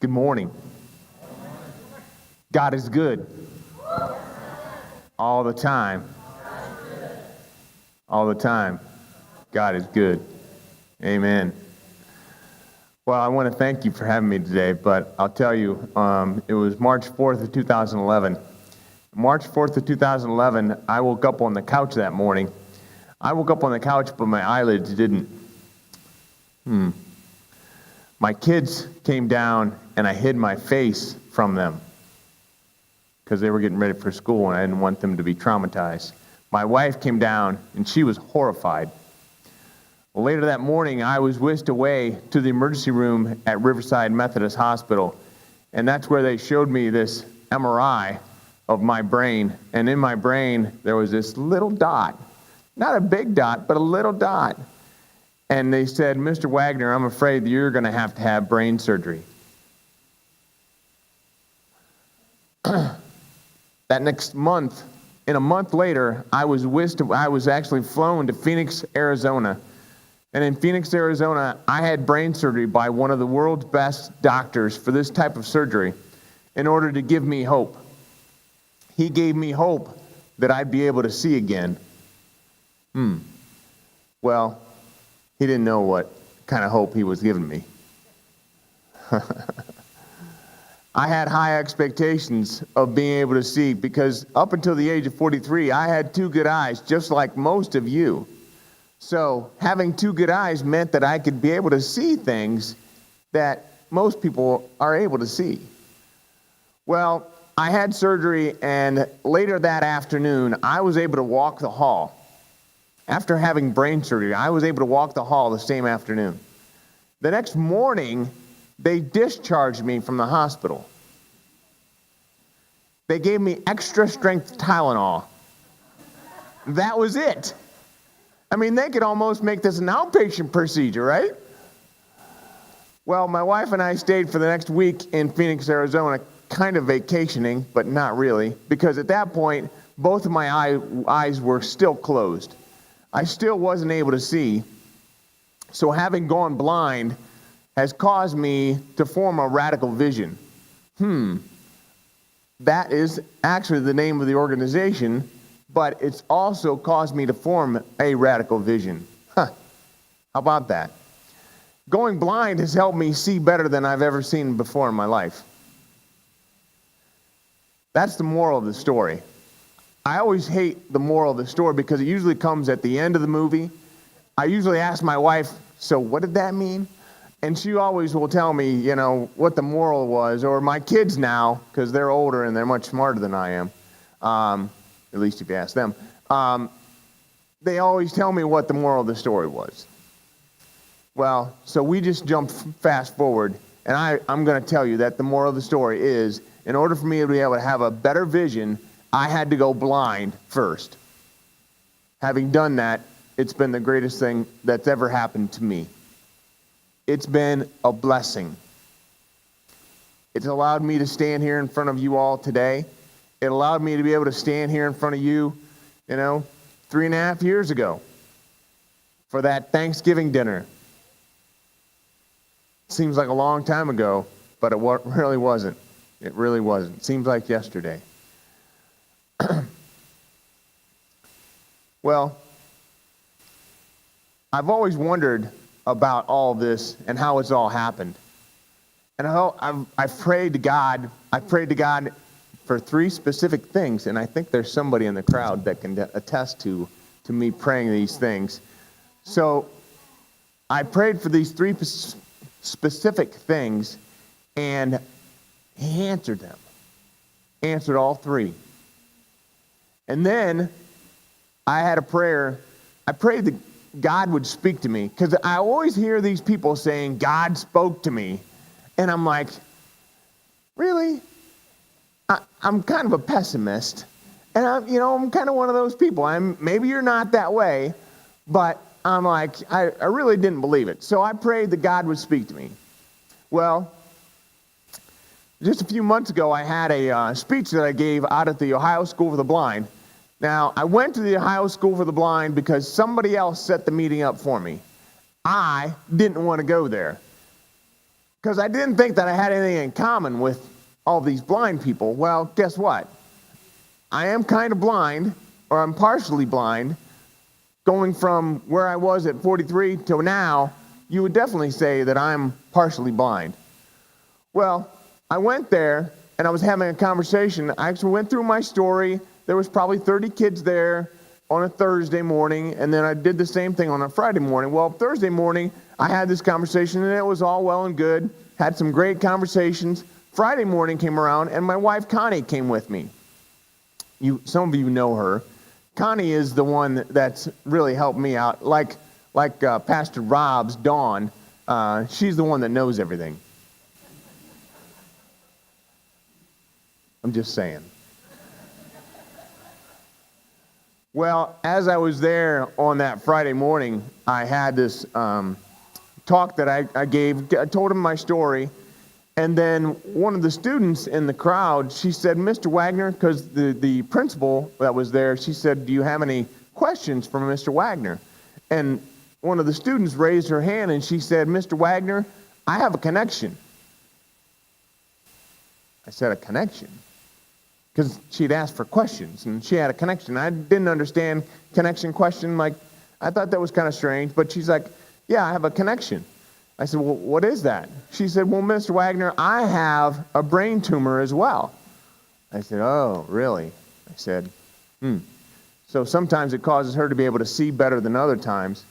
Good morning. God is good. All the time. All the time. God is good. Amen. Well, I want to thank you for having me today, but I'll tell you, it was March 4th of 2011. March 4th of 2011, I woke up on the couch that morning. I woke up on the couch, but my eyelids didn't. My kids came down, and I hid my face from them because they were getting ready for school, and I didn't want them to be traumatized. My wife came down, and she was horrified. Well, later that morning, I was whisked away to the emergency room at Riverside Methodist Hospital, and that's where they showed me this MRI of my brain, and in my brain, there was this little dot. Not a big dot, but a little dot. And they said, "Mr. Wagner, I'm afraid that you're going to have brain surgery." That next month, a month later, I was actually flown to Phoenix, Arizona. And in Phoenix, Arizona, I had brain surgery by one of the world's best doctors for this type of surgery in order to give me hope. He gave me hope that I'd be able to see again. Well, he didn't know what kind of hope he was giving me. I had high expectations of being able to see because up until the age of 43, I had two good eyes, just like most of you. So having two good eyes meant that I could be able to see things that most people are able to see. Well, I had surgery, and later that afternoon, I was able to walk the hall. After having brain surgery, I was able to walk the hall the same afternoon. The next morning, they discharged me from the hospital. They gave me extra strength Tylenol. That was it. I mean, they could almost make this an outpatient procedure, right? Well, my wife and I stayed for the next week in Phoenix, Arizona, kind of vacationing, but not really, because at that point, both of my eyes were still closed. I still wasn't able to see. So having gone blind has caused me to form a radical vision. That is actually the name of the organization, but it's also caused me to form a radical vision. How about that? Going blind has helped me see better than I've ever seen before in my life. That's the moral of the story. I always hate the moral of the story because it usually comes at the end of the movie. I usually ask my wife, "So what did that mean?" And she always will tell me, what the moral was, or my kids now, because they're older and they're much smarter than I am, at least if you ask them, they always tell me what the moral of the story was. Well, so we just jump fast forward, and I'm going to tell you that the moral of the story is, in order for me to be able to have a better vision, I had to go blind first. Having done that, it's been the greatest thing that's ever happened to me. It's been a blessing. It's allowed me to stand here in front of you all today. It allowed me to be able to stand here in front of you, 3.5 years ago for that Thanksgiving dinner. Seems like a long time ago, but it really wasn't. It really wasn't. It seems like yesterday. Well, I've always wondered about all this and how it's all happened. And I've prayed to God. I prayed to God for three specific things, and I think there's somebody in the crowd that can attest to me praying these things. So I prayed for these three specific things, and he answered them. Answered all three. And then I had a prayer. I prayed that God would speak to me, because I always hear these people saying, "God spoke to me." And I'm like, really? I'm kind of a pessimist. And I'm kind of one of those people. Maybe you're not that way, but I'm like, I really didn't believe it. So I prayed that God would speak to me. Well, just a few months ago, I had a speech that I gave out at the Ohio School for the Blind. Now, I went to the Ohio School for the Blind because somebody else set the meeting up for me. I didn't want to go there. because I didn't think that I had anything in common with all these blind people. Well, guess what? I am kind of blind, or I'm partially blind. Going from where I was at 43 to now, you would definitely say that I'm partially blind. Well, I went there, and I was having a conversation. I actually went through my story. There was probably 30 kids there on a Thursday morning, and then I did the same thing on a Friday morning. Well, Thursday morning, I had this conversation, and it was all well and good. Had some great conversations. Friday morning came around, and my wife, Connie, came with me. Some of you know her. Connie is the one that's really helped me out. Like Pastor Rob's Dawn, she's the one that knows everything. I'm just saying. Well, as I was there on that Friday morning, I had this talk that I gave. I told him my story. And then one of the students in the crowd, she said, Mr. Wagner, because the principal that was there, she said, do you have any questions for Mr. Wagner? And one of the students raised her hand and she said, Mr. Wagner, I have a connection. I said, a connection? Because she'd asked for questions and she had a connection. I didn't understand connection question. Like, I thought that was kind of strange, but she's like, yeah, I have a connection. I said, well, what is that? She said, well, Mr. Wagner, I have a brain tumor as well. I said, oh, really? I said, So sometimes it causes her to be able to see better than other times.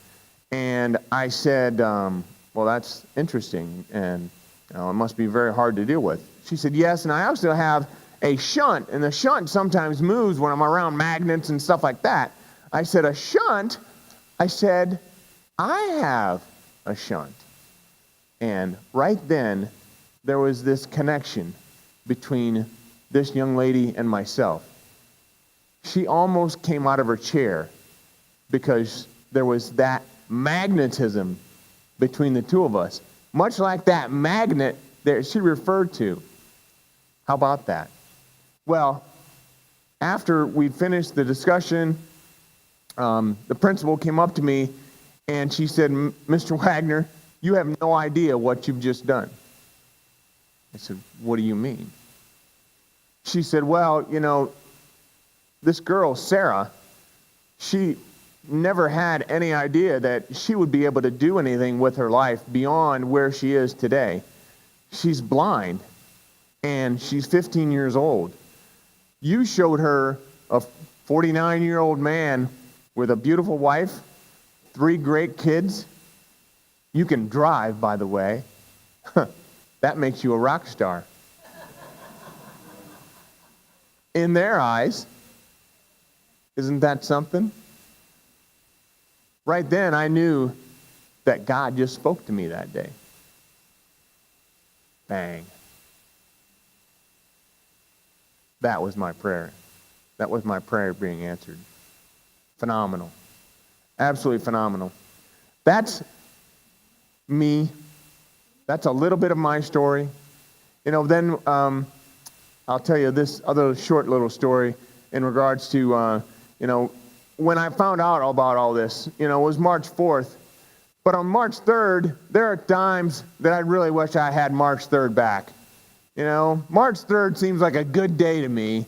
And I said, well, that's interesting, and it must be very hard to deal with. She said, yes, and I also have a shunt, and the shunt sometimes moves when I'm around magnets and stuff like that. I said, a shunt? I said, I have a shunt. And right then, there was this connection between this young lady and myself. She almost came out of her chair because there was that magnetism between the two of us, much like that magnet that she referred to. How about that? Well, after we finished the discussion, the principal came up to me and she said, Mr. Wagner, you have no idea what you've just done. I said, what do you mean? She said, well, this girl, Sarah, she never had any idea that she would be able to do anything with her life beyond where she is today. She's blind, and she's 15 years old. You showed her a 49-year-old man with a beautiful wife, 3 great kids. You can drive, by the way. That makes you a rock star. In their eyes, isn't that something? Right then, I knew that God just spoke to me that day. Bang. That was my prayer. That was my prayer being answered. Phenomenal. Absolutely phenomenal. That's me. That's a little bit of my story. Then I'll tell you this other short little story in regards to, when I found out about all this, it was March 4th. But on March 3rd, there are times that I really wish I had March 3rd back. March 3rd seems like a good day to me,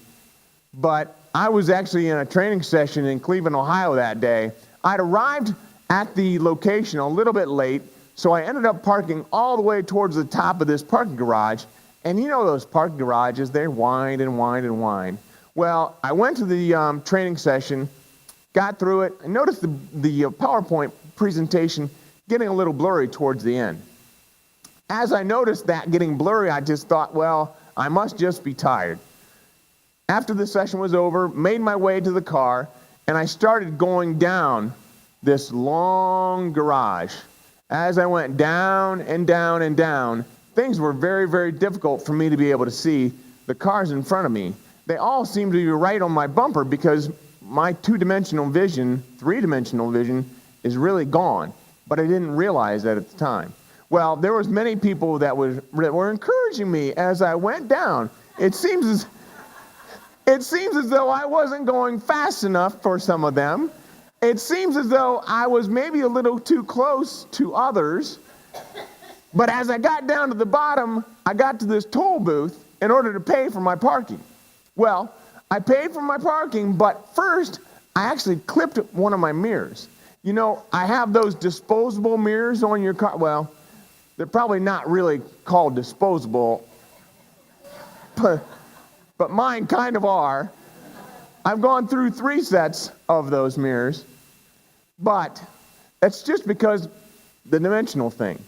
but I was actually in a training session in Cleveland, Ohio that day. I'd arrived at the location a little bit late, so I ended up parking all the way towards the top of this parking garage. And those parking garages, they wind and wind and wind. Well, I went to the training session, got through it, and noticed the PowerPoint presentation getting a little blurry towards the end. As I noticed that getting blurry, I just thought, well, I must just be tired. After the session was over, made my way to the car, and I started going down this long garage. As I went down and down and down, things were very, very difficult for me to be able to see the cars in front of me. They all seemed to be right on my bumper because my 2-dimensional vision, 3-dimensional vision, is really gone. But I didn't realize that at the time. Well, there was many people that were encouraging me as I went down. It seems as though I wasn't going fast enough for some of them. It seems as though I was maybe a little too close to others. But as I got down to the bottom, I got to this toll booth in order to pay for my parking. Well, I paid for my parking, but first, I actually clipped one of my mirrors. You know, I have those disposable mirrors on your car. Well, they're probably not really called disposable, but mine kind of are. I've gone through 3 sets of those mirrors, but that's just because the dimensional thing.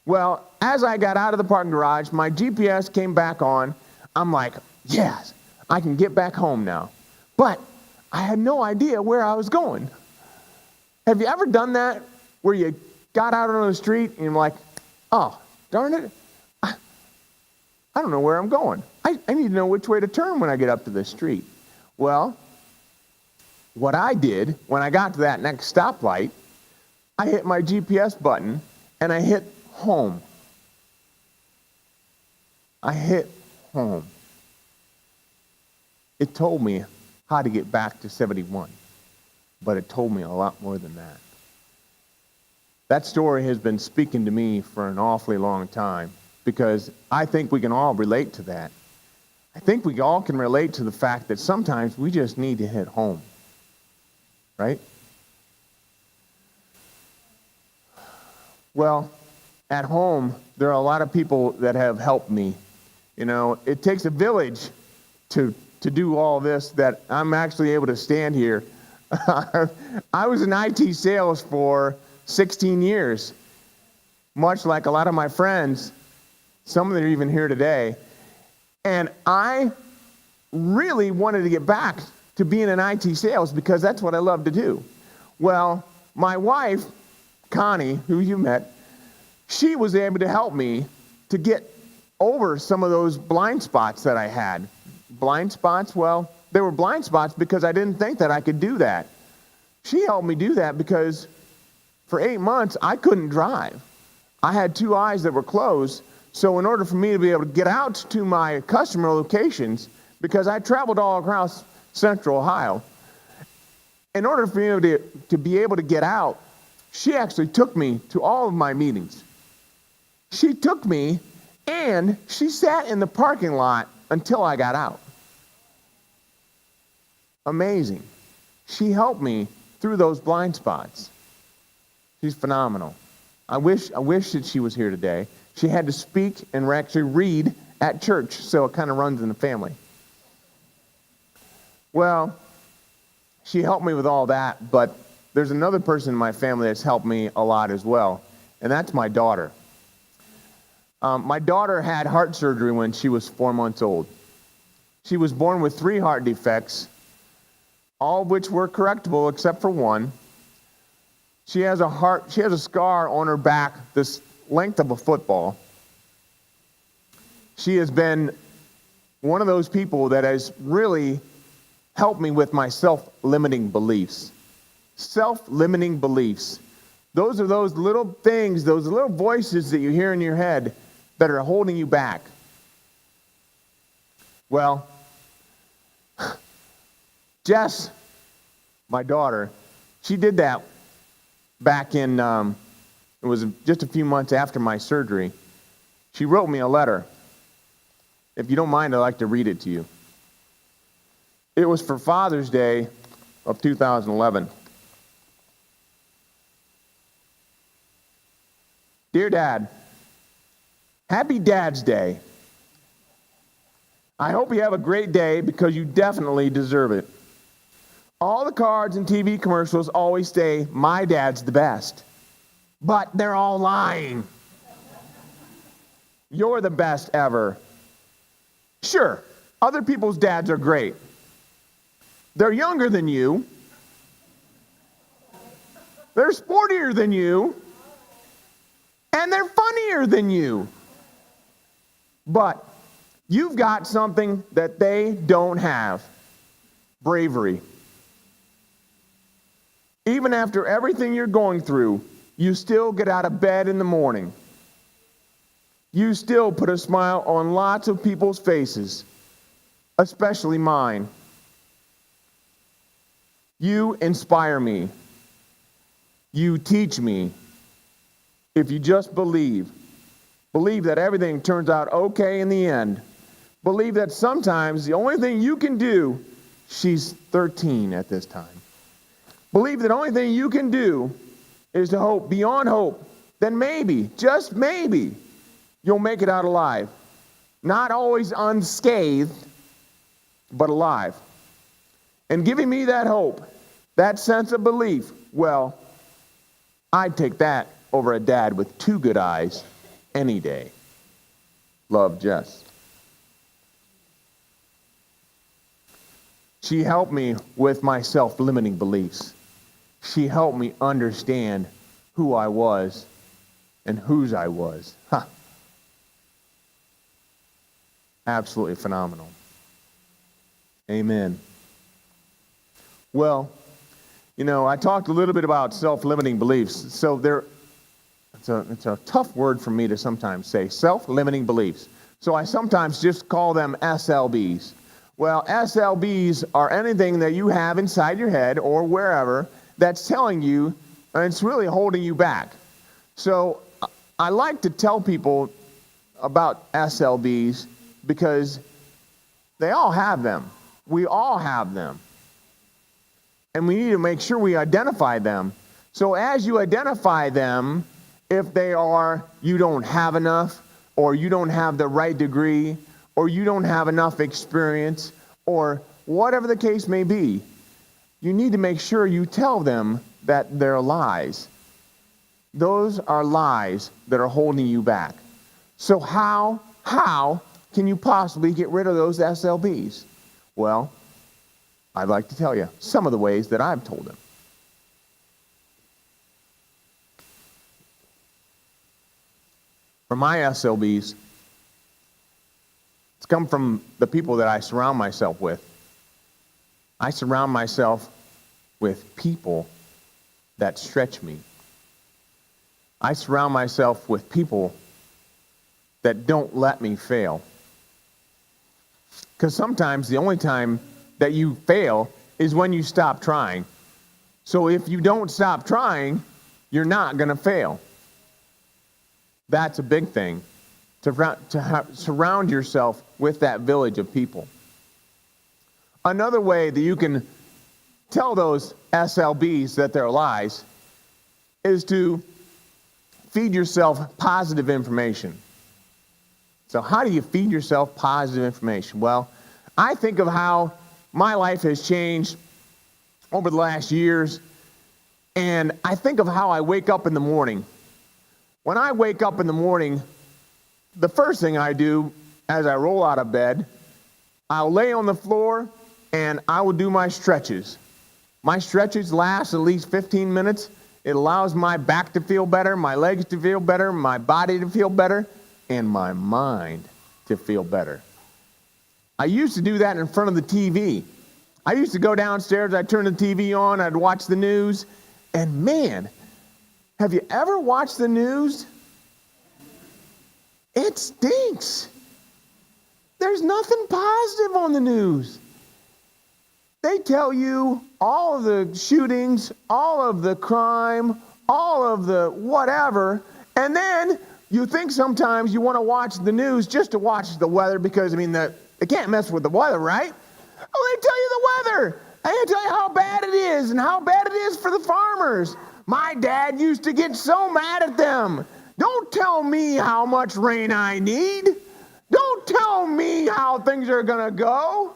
Well, as I got out of the parking garage, my GPS came back on. I'm like, yes, I can get back home now. But I had no idea where I was going. Have you ever done that, where you got out on the street and you're like, oh, darn it, I don't know where I'm going. I need to know which way to turn when I get up to this street. Well, what I did when I got to that next stoplight, I hit my GPS button and I hit home. I hit home. It told me how to get back to 71, but it told me a lot more than that. That story has been speaking to me for an awfully long time, because I think we can all relate to that. I think we all can relate to the fact that sometimes we just need to hit home, right? Well, at home, there are a lot of people that have helped me. You know, it takes a village to do all this, that I'm actually able to stand here. I was in IT sales for 16 years, much like a lot of my friends. Some of them are even here today. And I really wanted to get back to being in IT sales because that's what I love to do. Well, my wife, Connie, who you met, she was able to help me to get over some of those blind spots that I had. Blind spots? Well, they were blind spots because I didn't think that I could do that. She helped me do that because for 8 months, I couldn't drive. I had 2 eyes that were closed. So in order for me to be able to get out to my customer locations, because I traveled all across Central Ohio, in order for me to be able to get out, she actually took me to all of my meetings. She took me and she sat in the parking lot until I got out. Amazing. She helped me through those blind spots. She's phenomenal. I wish that she was here today. She had to speak and actually read at church, so it kind of runs in the family. Well, she helped me with all that, but there's another person in my family that's helped me a lot as well, and that's my daughter. My daughter had heart surgery when she was 4 months old. She was born with 3 heart defects, all of which were correctable except for one. She has a scar on her back this length of a football. She has been one of those people that has really helped me with my self-limiting beliefs. Self-limiting beliefs. Those are those little things, those little voices that you hear in your head that are holding you back. Well, Jess, my daughter, she did that back in, it was just a few months after my surgery. She wrote me a letter. If you don't mind, I'd like to read it to you. It was for Father's Day of 2011. Dear Dad, Happy Dad's Day. I hope you have a great day because you definitely deserve it. All the cards and TV commercials always say, my dad's the best. But they're all lying. You're the best ever. Sure, other people's dads are great. They're younger than you. They're sportier than you. And they're funnier than you. But you've got something that they don't have. Bravery. Even after everything you're going through, you still get out of bed in the morning. You still put a smile on lots of people's faces, especially mine. You inspire me. You teach me. If you just believe, Believe that everything turns out okay in the end. Believe that sometimes the only thing you can do, she's 13 at this time. Believe that the only thing you can do is to hope beyond hope. Then maybe, just maybe, you'll make it out alive. Not always unscathed, but alive. And giving me that hope, that sense of belief, well, I'd take that over a dad with 2 good eyes any day. Love, Jess. She helped me with my self-limiting beliefs. She helped me understand who I was and whose I was. Absolutely phenomenal. Amen. Well, I talked a little bit about self-limiting beliefs. So it's a tough word for me to sometimes say, self-limiting beliefs. So I sometimes just call them SLBs. Well, SLBs are anything that you have inside your head or wherever that's telling you, and it's really holding you back. So I like to tell people about SLBs because they all have them. We all have them. And we need to make sure we identify them. So as you identify them, if they are you don't have enough, or you don't have the right degree, or you don't have enough experience, or whatever the case may be, you need to make sure you tell them that they're lies. Those are lies that are holding you back. So how can you possibly get rid of those SLBs? Well, I'd like to tell you some of the ways that I've told them. For my SLBs, it's come from the people that I surround myself with. I surround myself with people that stretch me. I surround myself with people that don't let me fail. Because sometimes the only time that you fail is when you stop trying. So if you don't stop trying, you're not going to fail. That's a big thing, to surround yourself with that village of people. Another way that you can tell those SLBs that they're lies is to feed yourself positive information. So how do you feed yourself positive information? Well, I think of how my life has changed over the last years, and I think of how I wake up in the morning. When I wake up in the morning, the first thing I do as I roll out of bed, I'll lay on the floor and I will do my stretches. My stretches last at least 15 minutes. It allows my back to feel better, my legs to feel better, my body to feel better, and my mind to feel better. I used to do that in front of the TV. I used to go downstairs, I'd turn the TV on, I'd watch the news, and man, have you ever watched the news? It stinks. There's nothing positive on the news. They tell you all of the shootings, all of the crime, all of the whatever, and then you think sometimes you want to watch the news just to watch the weather because, they can't mess with the weather, right? Oh, they tell you the weather. They tell you how bad it is and how bad it is for the farmers. My dad used to get so mad at them. Don't tell me how much rain I need. Don't tell me how things are going to go.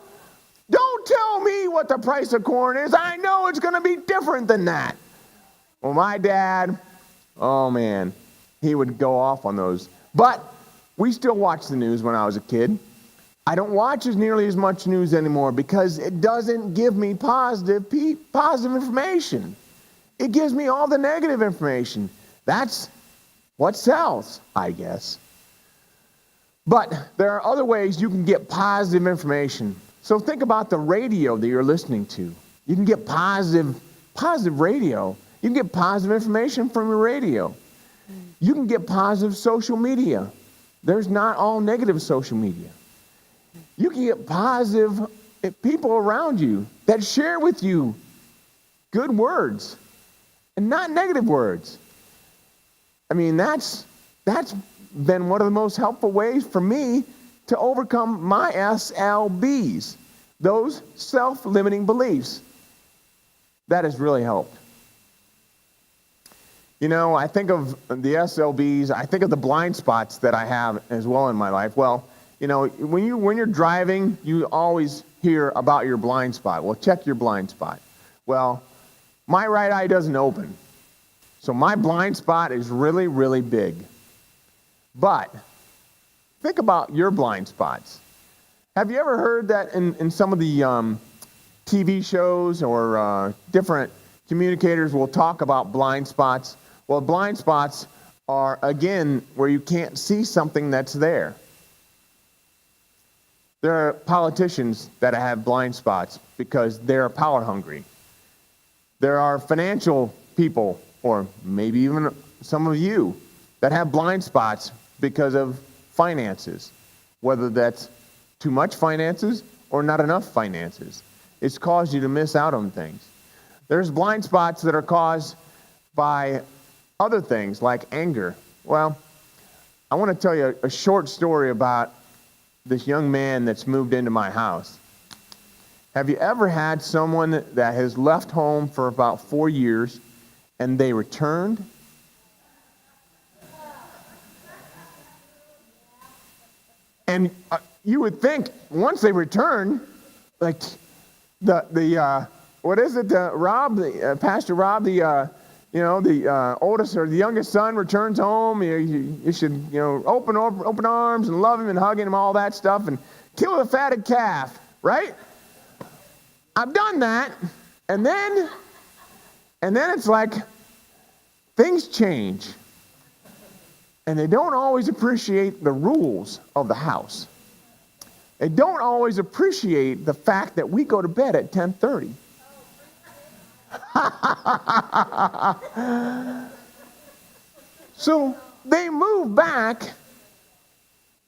Don't tell me what the price of corn is. I know it's going to be different than that. Well, my dad, oh man, he would go off on those. But we still watch the news when I was a kid. I don't watch nearly as much news anymore because it doesn't give me positive information. It gives me all the negative information. That's what sells, I guess. But there are other ways you can get positive information. So think about the radio that you're listening to. You can get positive radio. You can get positive information from your radio. You can get positive social media. There's not all negative social media. You can get positive people around you that share with you good words and not negative words. That's been one of the most helpful ways for me to overcome my SLBs, those self-limiting beliefs. That has really helped. You know, I think of the SLBs, I think of the blind spots that I have as well in my life. Well, you know, when you're driving, you always hear about your blind spot. Well, check your blind spot. Well, my right eye doesn't open. So my blind spot is really, really big. But think about your blind spots. Have you ever heard that in some of the TV shows or different communicators will talk about blind spots? Well, blind spots are, again, where you can't see something that's there. There are politicians that have blind spots because they're power hungry. There are financial people, or maybe even some of you, that have blind spots because of finances, whether that's too much finances or not enough finances. It's caused you to miss out on things. There's blind spots that are caused by other things like anger. Well, I want to tell you a short story about this young man that's moved into my house. Have you ever had someone that has left home for about 4 years and they returned? And you would think once they return, like what is it, Rob, Pastor Rob, the oldest or the youngest son returns home. You should, open arms and love him and hug him, all that stuff, and kill the fatted calf, right? I've done that, and then it's like things change, and they don't always appreciate the rules of the house. They don't always appreciate the fact that we go to bed at 10:30. So they move back,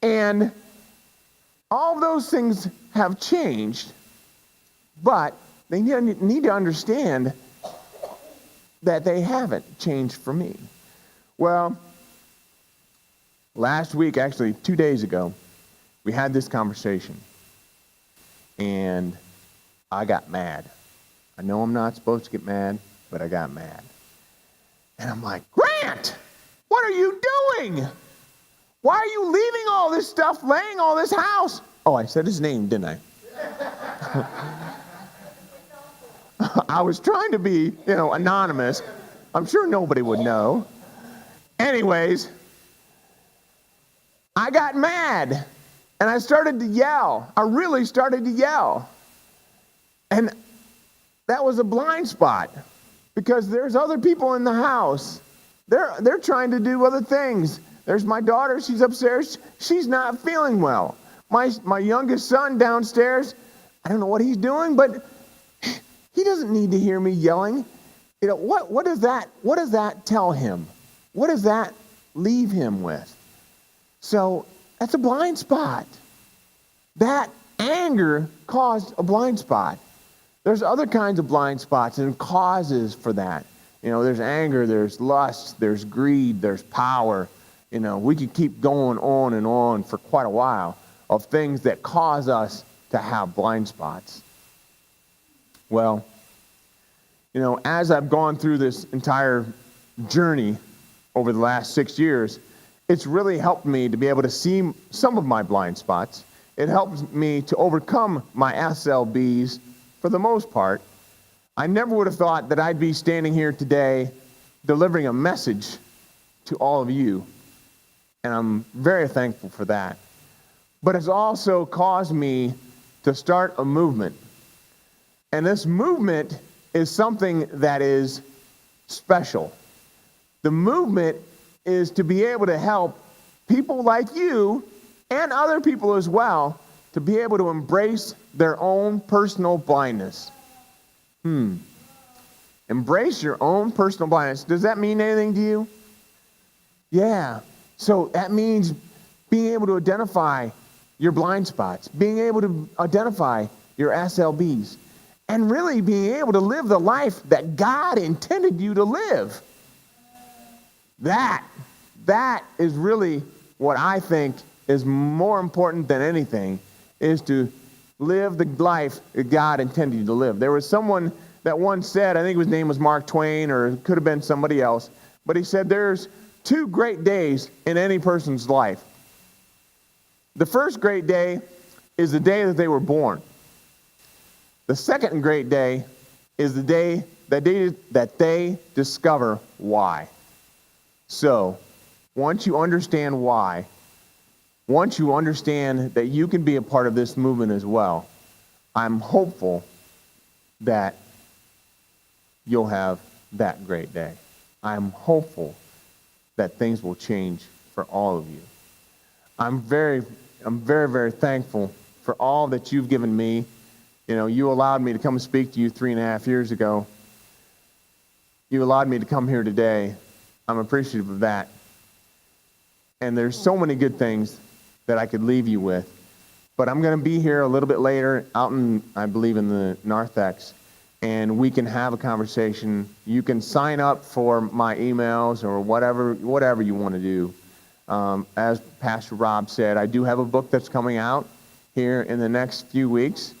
and all those things have changed, but they need to understand that they haven't changed for me. Well, last week, actually 2 days ago, we had this conversation, and I got mad. I know I'm not supposed to get mad, but I got mad. And I'm like, Grant, what are you doing? Why are you leaving all this stuff, laying all this house? Oh, I said his name, didn't I? I was trying to be, anonymous. I'm sure nobody would know. Anyways, I got mad, and I started to yell. I really started to yell. And that was a blind spot, because there's other people in the house. They're trying to do other things. There's my daughter. She's upstairs. She's not feeling well. My youngest son downstairs, I don't know what he's doing, but he doesn't need to hear me yelling. What does that tell him? What does that leave him with? So that's a blind spot. That anger caused a blind spot. There's other kinds of blind spots and causes for that. There's anger, there's lust, there's greed, there's power. We could keep going on and on for quite a while of things that cause us to have blind spots. Well, as I've gone through this entire journey over the last 6 years, it's really helped me to be able to see some of my blind spots. It helps me to overcome my SLBs for the most part. I never would have thought that I'd be standing here today delivering a message to all of you, and I'm very thankful for that. But it's also caused me to start a movement. And this movement is something that is special. The movement is to be able to help people like you and other people as well to be able to embrace their own personal blindness. Embrace your own personal blindness. Does that mean anything to you? Yeah. So that means being able to identify your blind spots, being able to identify your SLBs, and really being able to live the life that God intended you to live. That is really what I think is more important than anything is to live the life that God intended you to live. There was someone that once said, I think his name was Mark Twain, or it could have been somebody else, but he said there's two great days in any person's life. The first great day is the day that they were born. The second great day is the day that they discover why. So, once you understand why, once you understand that you can be a part of this movement as well, I'm hopeful that you'll have that great day. I'm hopeful that things will change for all of you. I'm very, very thankful for all that you've given me. You know, you allowed me to come speak to you 3.5 years ago. You allowed me to come here today. I'm appreciative of that. And there's so many good things that I could leave you with. But I'm going to be here a little bit later out in, I believe, in the narthex, and we can have a conversation. You can sign up for my emails or whatever you want to do. As Pastor Rob said, I do have a book that's coming out here in the next few weeks.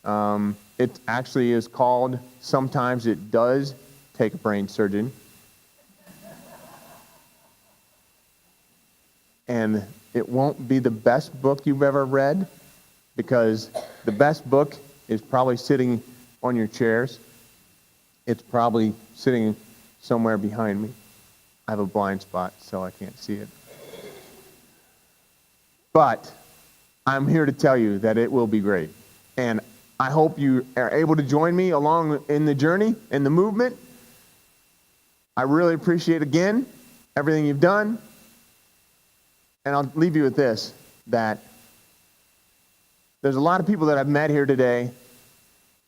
It actually is called Sometimes It Does Take a Brain Surgeon. And it won't be the best book you've ever read, because the best book is probably sitting on your chairs. It's probably sitting somewhere behind me. I have a blind spot, so I can't see it. But I'm here to tell you that it will be great. And I hope you are able to join me along in the journey, in the movement. I really appreciate, again, everything you've done. And I'll leave you with this, that there's a lot of people that I've met here today.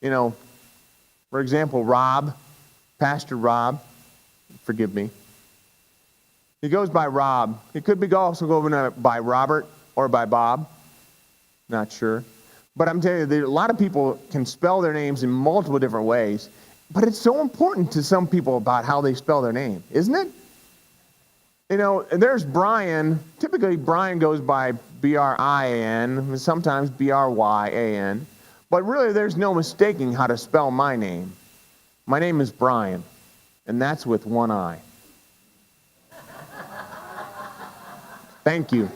You know, for example, Rob, Pastor Rob, forgive me. He goes by Rob. He could be also going by Robert or by Bob. Not sure. But I'm telling you, a lot of people can spell their names in multiple different ways. But it's so important to some people about how they spell their name, isn't it? You know, there's Brian. Typically, Brian goes by B-R-I-A-N, sometimes B-R-Y-A-N. But really, there's no mistaking how to spell my name. My name is Brian, and that's with one I. Thank you.